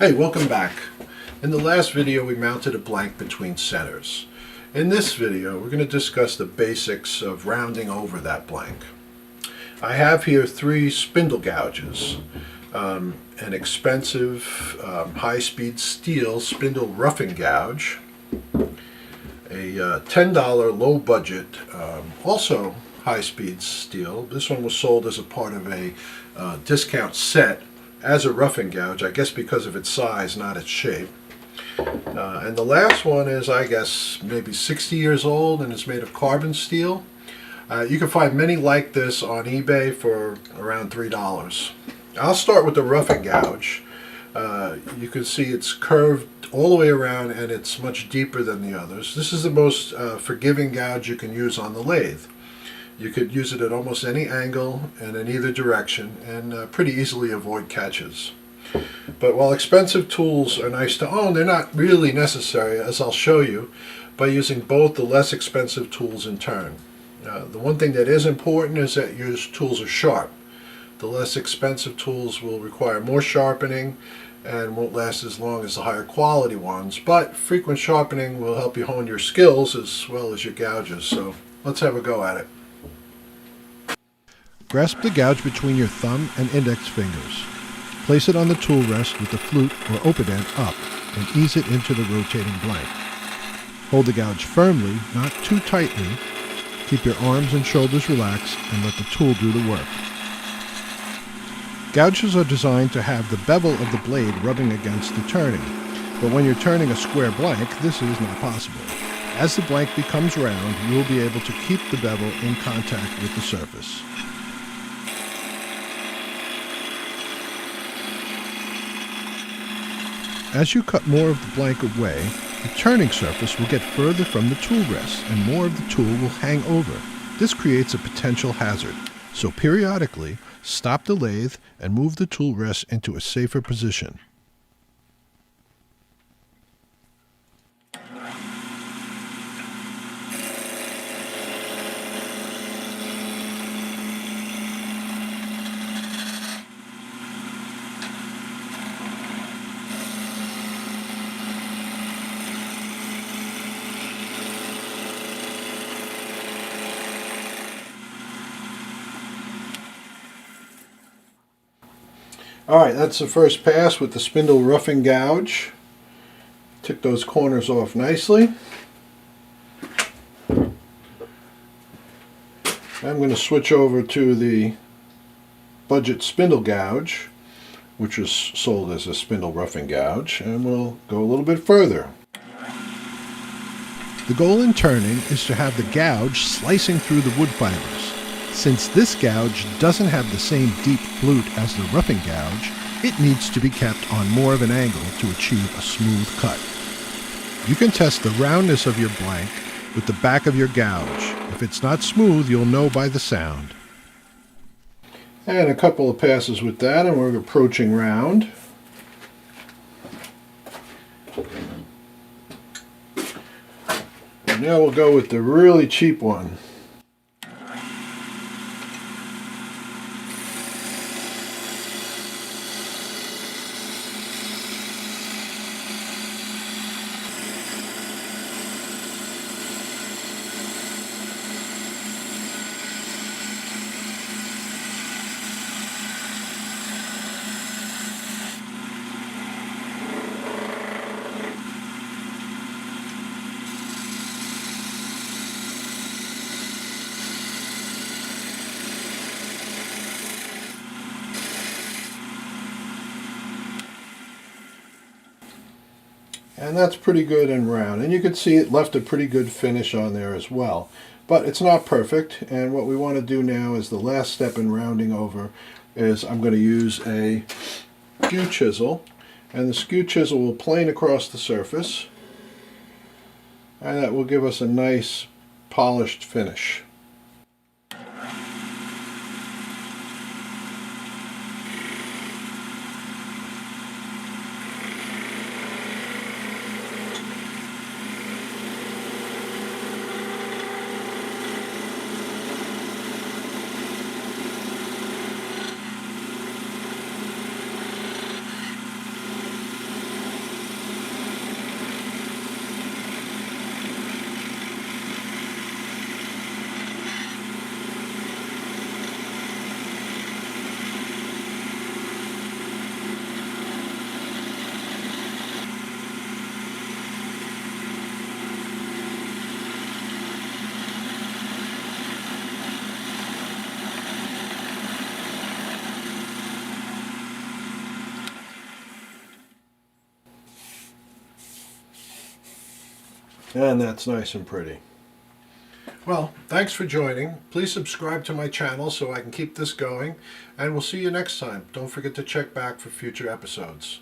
Hey, welcome back. In the last video we mounted a blank between centers. In this video we're going to discuss the basics of rounding over that blank. I have here three spindle gouges, an expensive high-speed steel spindle roughing gouge, a $10 low budget also high-speed steel. This one was sold as a part of a discount set as a roughing gouge, I guess because of its size, not its shape. And the last one is, I guess, maybe 60 years old and is made of carbon steel. You can find many like this on eBay for around $3. I'll start with the roughing gouge. You can see it's curved all the way around and it's much deeper than the others. This is the most forgiving gouge you can use on the lathe. You could use it at almost any angle and in either direction and pretty easily avoid catches. But while expensive tools are nice to own, they're not really necessary, as I'll show you, by using both the less expensive tools in turn. The one thing that is important is that your tools are sharp. The less expensive tools will require more sharpening and won't last as long as the higher quality ones, but frequent sharpening will help you hone your skills as well as your gouges. So let's have a go at it. Grasp the gouge between your thumb and index fingers. Place it on the tool rest with the flute or open end up and ease it into the rotating blank. Hold the gouge firmly, not too tightly. Keep your arms and shoulders relaxed and let the tool do the work. Gouges are designed to have the bevel of the blade rubbing against the turning, but when you're turning a square blank, this is not possible. As the blank becomes round, you will be able to keep the bevel in contact with the surface. As you cut more of the blank away, the turning surface will get further from the tool rest and more of the tool will hang over. This creates a potential hazard, so periodically stop the lathe and move the tool rest into a safer position. Alright, that's the first pass with the spindle roughing gouge. Took those corners off nicely. I'm going to switch over to the budget spindle gouge, which was sold as a spindle roughing gouge, and we'll go a little bit further. The goal in turning is to have the gouge slicing through the wood fibers. Since this gouge doesn't have the same deep flute as the roughing gouge, it needs to be kept on more of an angle to achieve a smooth cut. You can test the roundness of your blank with the back of your gouge. If it's not smooth, you'll know by the sound. And a couple of passes with that, and we're approaching round. And now we'll go with the really cheap one. And that's pretty good and round. And you can see it left a pretty good finish on there as well. But it's not perfect, and what we want to do now is the last step in rounding over is I'm going to use a skew chisel. And the skew chisel will plane across the surface. And that will give us a nice polished finish. And that's nice and pretty. Well, thanks for joining. Please subscribe to my channel so I can keep this going, and we'll see you next time. Don't forget to check back for future episodes.